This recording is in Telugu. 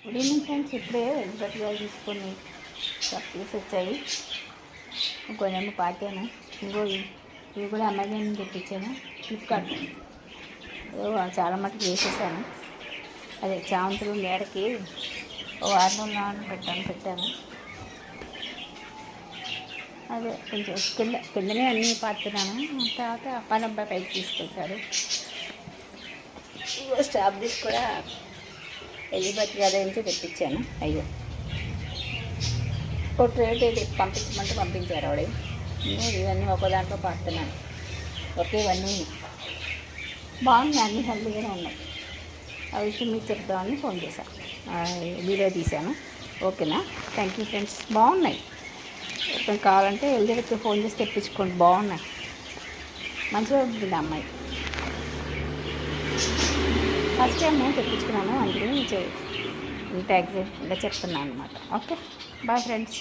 Good evening friends. ఇప్పుడే వెజిటబుల్ తీసుకొని పీస్ వచ్చాయి. ఇంకోనేమో పాతాను. ఇంకో ఇవి కూడా అమెజాన్ తెప్పించాను, ఫ్లిప్కార్ట్. చాలా మటుకు వేసేసాను. అదే చామంతులు మేడకి వారం పెట్టాను. అదే కొంచెం కిందనే అన్నీ పాతున్నాను. తర్వాత పనబ్బాయి పైకి తీసుకొచ్చాడు. స్టాబ్లిష్ కూడా ఎలిబెట్ గారి నుంచి తెప్పించాను. అయ్యో ఒక ట్రేట్ పంపించమంటే పంపించారు ఆవిడ. ఇవన్నీ ఒక దాంట్లో పాడుతున్నాను. ఇవన్నీ బాగున్నాయి, అన్నీ హెల్తీగానే ఉన్నాయి. ఆ విషయం మీకు చెప్దామని ఫోన్ చేశాను, వీడియో తీశాను. ఓకేనా? Thank you friends. బాగున్నాయి. ఎప్పుడు కావాలంటే వెళ్ళి ఫోన్ చేసి తెప్పించుకోండి. బాగున్నాయి, మంచిగా ఉంటుంది అమ్మాయి. ఫస్ట్ టైం నేను తెప్పించుకున్నాను, అందుకని ఇంత ఎగ్జాక్ట్గా చెప్తున్నాను అనమాట. Okay, bye friends.